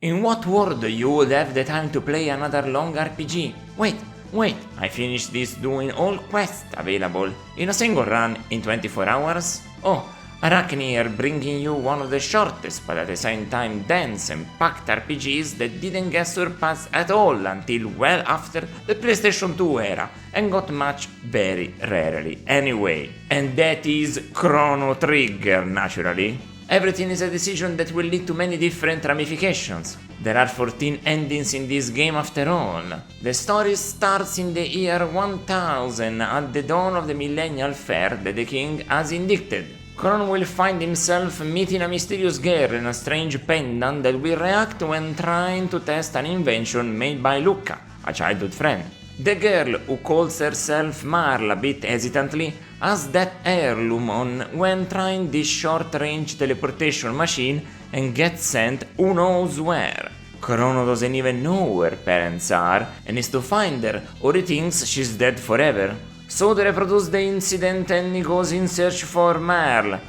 In what world you would have the time to play another long RPG? Wait, I finished this doing all quests available in a single run in 24 hours? Oh, Araknie here bringing you one of the shortest but at the same time dense and packed RPGs that didn't get surpassed at all until well after the PlayStation 2 era and got matched very rarely anyway. And that is Chrono Trigger, naturally. Everything is a decision that will lead to many different ramifications. There are 14 endings in this game after all. The story starts in the year 1000 at the dawn of the millennial fair that the king has indicted. Chrono will find himself meeting a mysterious girl in a strange pendant that will react when trying to test an invention made by Luca, a childhood friend. The girl, who calls herself Marl a bit hesitantly, has that heirloom on when trying this short-range teleportation machine and gets sent who knows where. Chrono doesn't even know where her parents are and is to find her, or he thinks she's dead forever. So they reproduce the incident and he goes in search for Marl.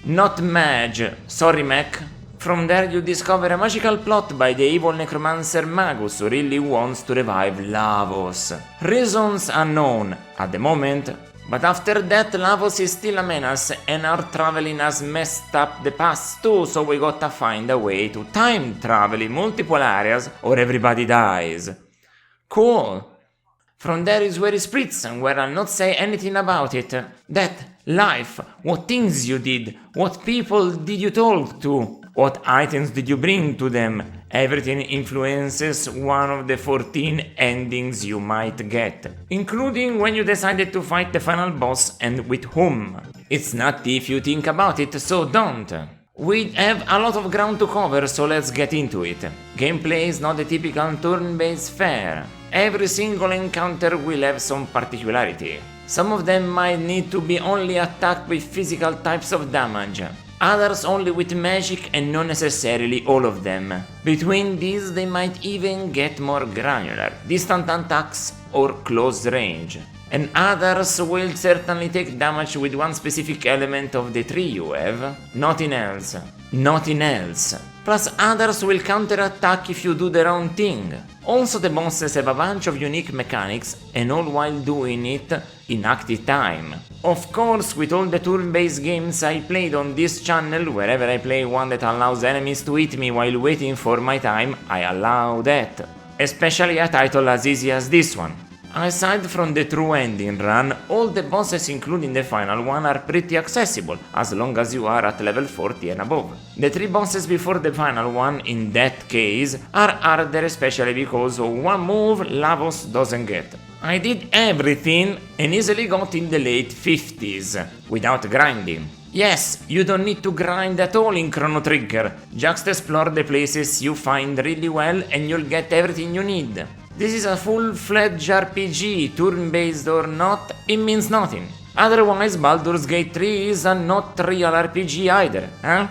Not Madge, sorry Mac. From there you discover a magical plot by the evil necromancer Magus who really wants to revive Lavos. Reasons unknown at the moment, but after that Lavos is still a menace and our traveling has messed up the past too, so we gotta find a way to time travel in multiple areas or everybody dies. Cool. From there is where it splits and where I'll not say anything about it. That, life, what things you did, what people did you talk to, what items did you bring to them, everything influences one of the 14 endings you might get, including when you decided to fight the final boss and with whom. It's not if you think about it, so don't. We have a lot of ground to cover, so let's get into it. Gameplay is not the typical turn-based fare. Every single encounter will have some particularity. Some of them might need to be only attacked with physical types of damage, others only with magic and not necessarily all of them. Between these they might even get more granular, distant attacks or close range. And others will certainly take damage with one specific element of the tree you have, nothing else. Plus others will counterattack if you do the wrong thing. Also the bosses have a bunch of unique mechanics and all while doing it in active time. Of course, with all the turn-based games I played on this channel, wherever I play one that allows enemies to hit me while waiting for my time, I allow that. Especially a title as easy as this one. Aside from the true ending run, all the bosses including the final one are pretty accessible, as long as you are at level 40 and above. The 3 bosses before the final one, in that case, are harder especially because of one move Lavos doesn't get. I did everything and easily got in the late 50s, without grinding. Yes, you don't need to grind at all in Chrono Trigger, just explore the places you find really well and you'll get everything you need. This is a full-fledged RPG, turn-based or not, it means nothing. Otherwise, Baldur's Gate 3 is a not real RPG either, huh?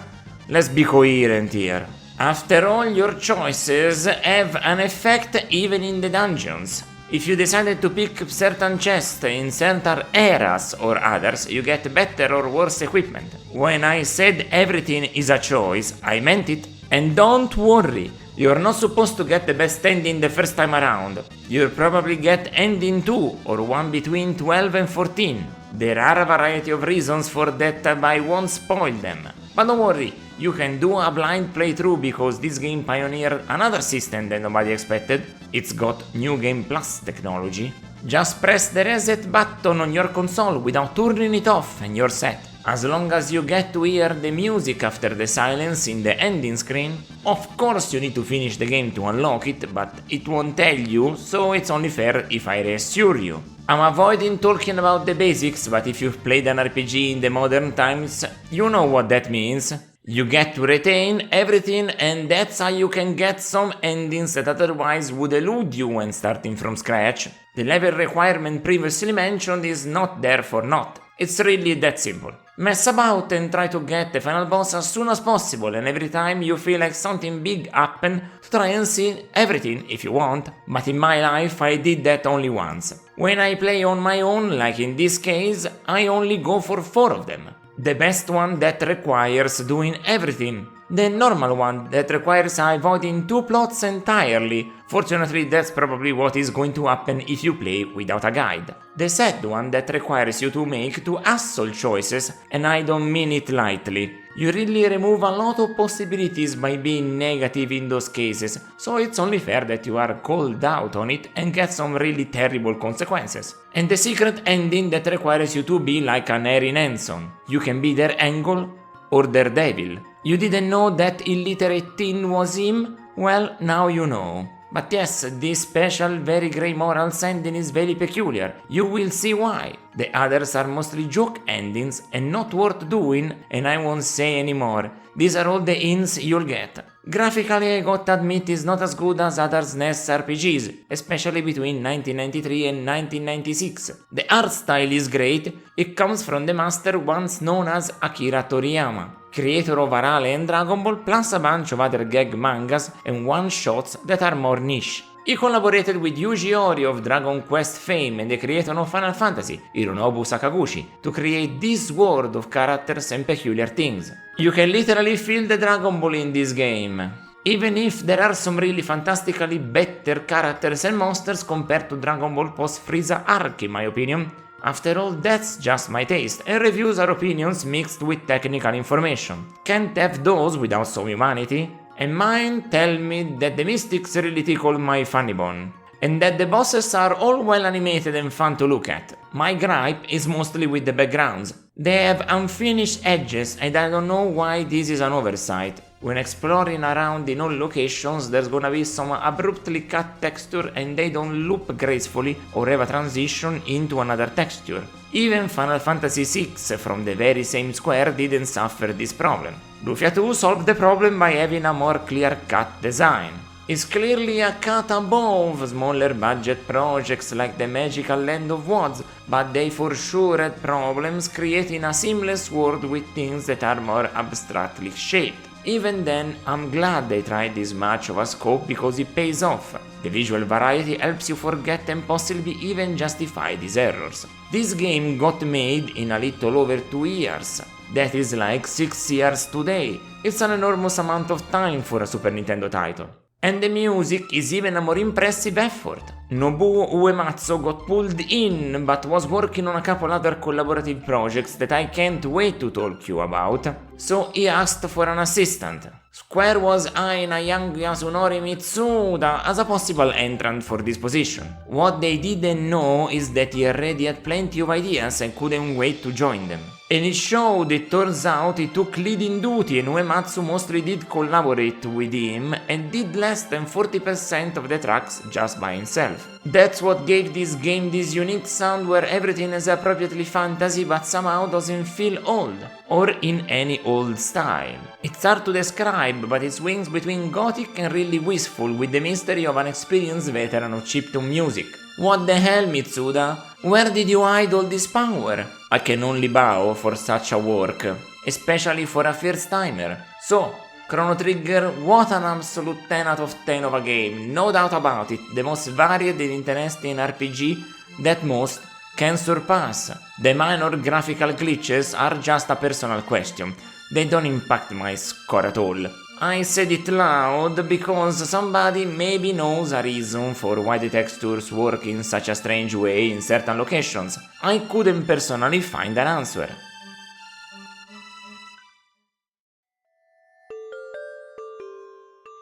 Let's be coherent here. After all, your choices have an effect even in the dungeons. If you decided to pick up certain chests in certain eras or others, you get better or worse equipment. When I said everything is a choice, I meant it. And don't worry, you're not supposed to get the best ending the first time around. You'll probably get ending 2 or one between 12 and 14. There are a variety of reasons for that, but I won't spoil them. But don't worry, you can do a blind playthrough because this game pioneered another system that nobody expected. It's got New Game Plus technology. Just press the reset button on your console without turning it off and you're set. As long as you get to hear the music after the silence in the ending screen. Of course you need to finish the game to unlock it, but it won't tell you, so it's only fair if I reassure you. I'm avoiding talking about the basics, but if you've played an RPG in the modern times, you know what that means. You get to retain everything, and that's how you can get some endings that otherwise would elude you when starting from scratch. The level requirement previously mentioned is not there for naught. It's really that simple. Mess about and try to get the final boss as soon as possible, and every time you feel like something big happened, to try and see everything if you want, but in my life I did that only once. When I play on my own, like in this case, I only go for 4 of them. The best one that requires doing everything. the normal one that requires avoiding two plots entirely. Fortunately, that's probably what is going to happen if you play without a guide. The sad one that requires you to make two asshole choices, and I don't mean it lightly. You really remove a lot of possibilities by being negative in those cases, so it's only fair that you are called out on it and get some really terrible consequences. And the secret ending that requires you to be like an Erin Henson. You can be their Angle or their devil. You didn't know that illiterate teen was him? Well, now you know. But yes, this special, very grey morals ending is very peculiar. You will see why. The others are mostly joke endings and not worth doing, and I won't say anymore. These are all the hints you'll get. Graphically, I got to admit, is not as good as other SNES RPGs, especially between 1993 and 1996. The art style is great. It comes from the master once known as Akira Toriyama, creator of Arale and Dragon Ball, plus a bunch of other gag mangas and one-shots that are more niche. He collaborated with Yuji Horii of Dragon Quest fame and the creator of Final Fantasy, Hironobu Sakaguchi, to create this world of characters and peculiar things. You can literally feel the Dragon Ball in this game. Even if there are some really fantastically better characters and monsters compared to Dragon Ball post Frieza arc in my opinion. After all, that's just my taste, and reviews are opinions mixed with technical information. Can't have those without some humanity. And mine tell me that the mystics really tickle my funny bone, and that the bosses are all well animated and fun to look at. My gripe is mostly with the backgrounds. They have unfinished edges, and I don't know why this is an oversight. When exploring around in all locations, there's gonna be some abruptly cut texture and they don't loop gracefully or have a transition into another texture. Even Final Fantasy VI from the very same square didn't suffer this problem. Lufia 2 solved the problem by having a more clear-cut design. It's clearly a cut above smaller budget projects like the Magical Land of Wods, but they for sure had problems creating a seamless world with things that are more abstractly shaped. Even then, I'm glad they tried this much of a scope because it pays off. The visual variety helps you forget and possibly even justify these errors. This game got made in a little over 2 years. That is like 6 years today. It's an enormous amount of time for a Super Nintendo title. And the music is even a more impressive effort. Nobuo Uematsu got pulled in, but was working on a couple other collaborative projects that I can't wait to talk you about, so he asked for an assistant. Square was eyeing a young Yasunori Mitsuda as a possible entrant for this position. What they didn't know is that he already had plenty of ideas and couldn't wait to join them. And it showed. It turns out he took leading duty and Uematsu mostly did collaborate with him and did less than 40% of the tracks just by himself. That's what gave this game this unique sound where everything is appropriately fantasy but somehow doesn't feel old, or in any old style. It's hard to describe, but it swings between gothic and really wistful with the mystery of an experienced veteran of chiptune music. What the hell, Mitsuda? Where did you hide all this power? I can only bow for such a work, especially for a first timer. So, Chrono Trigger, what an absolute 10 out of 10 of a game, no doubt about it, the most varied and interesting RPG that most can surpass. The minor graphical glitches are just a personal question, they don't impact my score at all. I said it loud because somebody maybe knows a reason for why the textures work in such a strange way in certain locations. I couldn't personally find an answer.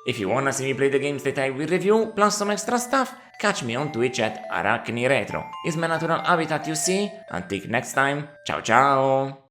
If you wanna see me play the games that I will review, plus some extra stuff, catch me on Twitch at Araknie Retro. It's my natural habitat, you see. Until next time, ciao ciao!